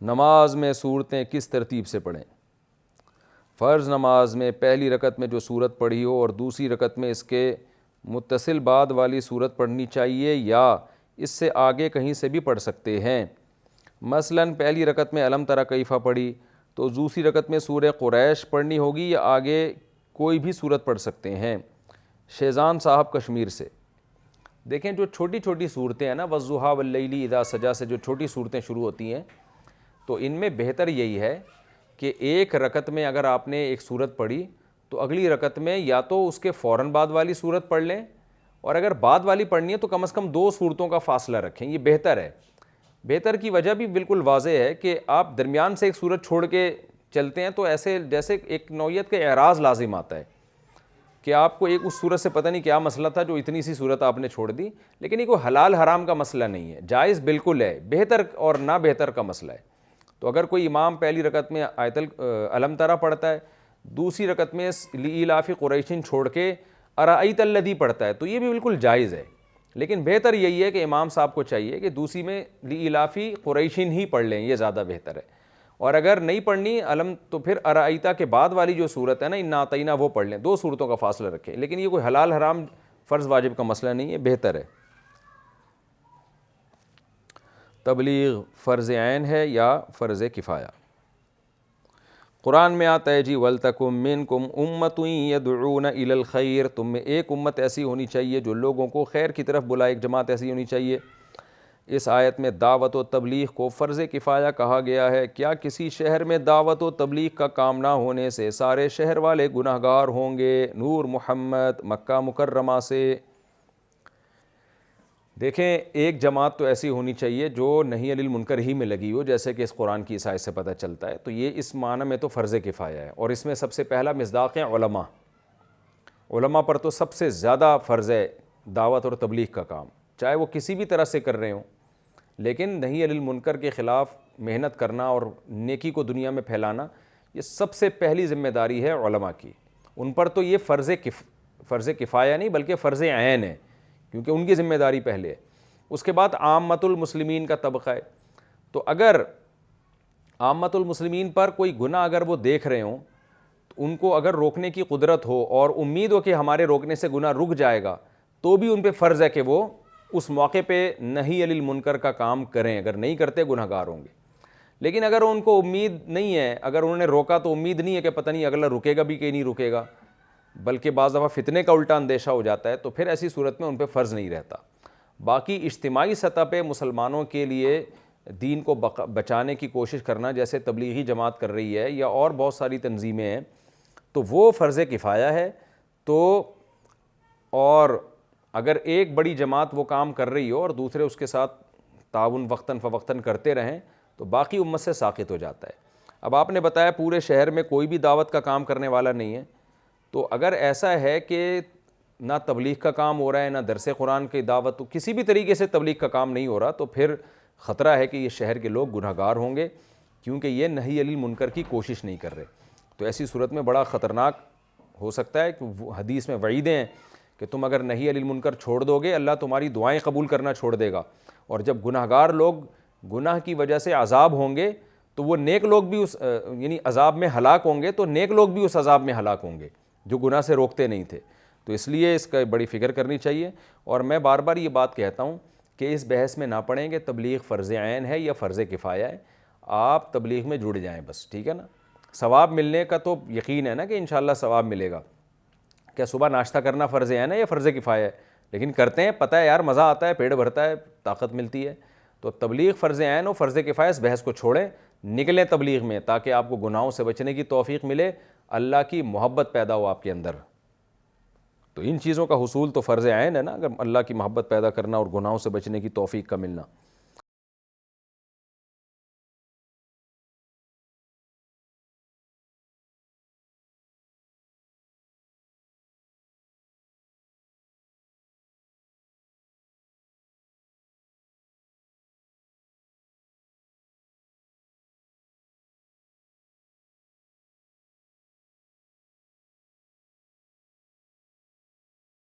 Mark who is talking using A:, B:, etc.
A: نماز میں صورتیں کس ترتیب سے پڑھیں؟ فرض نماز میں پہلی رکعت میں جو صورت پڑھی ہو اور دوسری رکعت میں اس کے متصل بعد والی صورت پڑھنی چاہیے یا اس سے آگے کہیں سے بھی پڑھ سکتے ہیں؟ مثلاً پہلی رکعت میں الم تری کیف پڑھی تو دوسری رکعت میں سورہ قریش پڑھنی ہوگی یا آگے کوئی بھی صورت پڑھ سکتے ہیں؟ شیزان صاحب کشمیر سے۔ دیکھیں جو چھوٹی چھوٹی صورتیں ہیں نا، والضحیٰ واللیل اذا سجا سے جو چھوٹی صورتیں شروع ہوتی ہیں، تو ان میں بہتر یہی ہے کہ ایک رکعت میں اگر آپ نے ایک صورت پڑھی تو اگلی رکعت میں یا تو اس کے فوراً بعد والی صورت پڑھ لیں، اور اگر بعد والی پڑھنی ہے تو کم از کم 2 صورتوں کا فاصلہ رکھیں، یہ بہتر ہے۔ بہتر کی وجہ بھی بالکل واضح ہے کہ آپ درمیان سے ایک صورت چھوڑ کے چلتے ہیں تو ایسے جیسے ایک نوعیت کا اعراض لازم آتا ہے کہ آپ کو ایک اس صورت سے پتہ نہیں کیا مسئلہ تھا جو اتنی سی صورت آپ نے چھوڑ دی، لیکن یہ کوئی حلال حرام کا مسئلہ نہیں ہے، جائز بالکل ہے، بہتر اور نہ بہتر کا مسئلہ ہے۔ تو اگر کوئی امام پہلی رکعت میں آیت الم تری پڑھتا ہے، دوسری رکعت میں لإیلاف قریش چھوڑ کے ارأیت الذی پڑھتا ہے تو یہ بھی بالکل جائز ہے، لیکن بہتر یہی ہے کہ امام صاحب کو چاہیے کہ دوسری میں لإیلاف قریش ہی پڑھ لیں، یہ زیادہ بہتر ہے۔ اور اگر نہیں پڑھنی علم تو پھر ارأیت کے بعد والی جو صورت ہے نا انا اعطینہ وہ پڑھ لیں، 2 صورتوں کا فاصلہ رکھیں، لیکن یہ کوئی حلال حرام فرض واجب کا مسئلہ نہیں ہے، بہتر ہے۔ تبلیغ فرض عین ہے یا فرض کفایہ؟ قرآن میں آتا ہے جی وَلْتَكُن مِّنكُمْ أُمَّةٌ يَدْعُونَ إِلَى الْخَيْرِ، تم میں ایک امت ایسی ہونی چاہیے جو لوگوں کو خیر کی طرف بلائے، ایک جماعت ایسی ہونی چاہیے۔ اس آیت میں دعوت و تبلیغ کو فرض کفایہ کہا گیا ہے، کیا کسی شہر میں دعوت و تبلیغ کا کام نہ ہونے سے سارے شہر والے گناہ گار ہوں گے؟ نور محمد مکہ مکرمہ سے۔ دیکھیں ایک جماعت تو ایسی ہونی چاہیے جو نہی عن المنکر ہی میں لگی ہو، جیسے کہ اس قرآن کی اس آیت سے پتہ چلتا ہے، تو یہ اس معنی میں تو فرض کفایہ ہے، اور اس میں سب سے پہلا مصداق ہے علماء۔ علماء پر تو سب سے زیادہ فرض ہے دعوت اور تبلیغ کا کام، چاہے وہ کسی بھی طرح سے کر رہے ہوں، لیکن نہی عن المنکر کے خلاف محنت کرنا اور نیکی کو دنیا میں پھیلانا یہ سب سے پہلی ذمہ داری ہے علماء کی۔ ان پر تو یہ فرض کفایہ نہیں بلکہ فرض عین ہے، کیونکہ ان کی ذمہ داری پہلے ہے۔ اس کے بعد عامۃ المسلمین کا طبقہ ہے، تو اگر عامۃ المسلمین پر کوئی گناہ اگر وہ دیکھ رہے ہوں تو ان کو اگر روکنے کی قدرت ہو اور امید ہو کہ ہمارے روکنے سے گناہ رک جائے گا، تو بھی ان پہ فرض ہے کہ وہ اس موقع پہ نہی عن المنکر کا کام کریں، اگر نہیں کرتے گناہ گار ہوں گے۔ لیکن اگر ان کو امید نہیں ہے، اگر انہوں نے روکا تو امید نہیں ہے کہ پتہ نہیں اگلا رکے گا بھی کہ نہیں رکے گا، بلکہ بعض دفعہ فتنے کا الٹا اندیشہ ہو جاتا ہے، تو پھر ایسی صورت میں ان پہ فرض نہیں رہتا۔ باقی اجتماعی سطح پہ مسلمانوں کے لیے دین کو بچانے کی کوشش کرنا، جیسے تبلیغی جماعت کر رہی ہے یا اور بہت ساری تنظیمیں ہیں، تو وہ فرض کفایہ ہے۔ تو اور اگر ایک بڑی جماعت وہ کام کر رہی ہو اور دوسرے اس کے ساتھ تعاون وقتاً فوقتاً کرتے رہیں تو باقی امت سے ساقط ہو جاتا ہے۔ اب آپ نے بتایا پورے شہر میں کوئی بھی دعوت کا کام کرنے والا نہیں ہے، تو اگر ایسا ہے کہ نہ تبلیغ کا کام ہو رہا ہے، نہ درس قرآن کی دعوت، تو کسی بھی طریقے سے تبلیغ کا کام نہیں ہو رہا، تو پھر خطرہ ہے کہ یہ شہر کے لوگ گناہ گار ہوں گے، کیونکہ یہ نہی عن المنکر کی کوشش نہیں کر رہے۔ تو ایسی صورت میں بڑا خطرناک ہو سکتا ہے کہ حدیث میں وعیدیں ہیں کہ تم اگر نہی عن المنکر چھوڑ دو گے اللہ تمہاری دعائیں قبول کرنا چھوڑ دے گا، اور جب گناہ گار لوگ گناہ کی وجہ سے عذاب ہوں گے تو وہ نیک لوگ بھی اس یعنی عذاب میں ہلاک ہوں گے، تو نیک لوگ بھی اس عذاب میں ہلاک ہوں گے جو گناہ سے روکتے نہیں تھے۔ تو اس لیے اس کا بڑی فکر کرنی چاہیے، اور میں بار بار یہ بات کہتا ہوں کہ اس بحث میں نہ پڑیں کہ تبلیغ فرض عین ہے یا فرض کفایہ ہے، آپ تبلیغ میں جڑ جائیں بس، ٹھیک ہے نا۔ ثواب ملنے کا تو یقین ہے نا کہ انشاءاللہ ثواب ملے گا۔ کیا صبح ناشتہ کرنا فرض عین ہے یا فرض کفایہ ہے؟ لیکن کرتے ہیں، پتہ ہے یار مزہ آتا ہے، پیٹ بھرتا ہے، طاقت ملتی ہے۔ تو تبلیغ فرض عین ہو فرض کفایہ، اس بحث کو چھوڑیں، نکلیں تبلیغ میں تاکہ آپ کو گناہوں سے بچنے کی توفیق ملے، اللہ کی محبت پیدا ہو آپ کے اندر۔ تو ان چیزوں کا حصول تو فرض عین ہے نا، اگر اللہ کی محبت پیدا کرنا اور گناہوں سے بچنے کی توفیق کا ملنا۔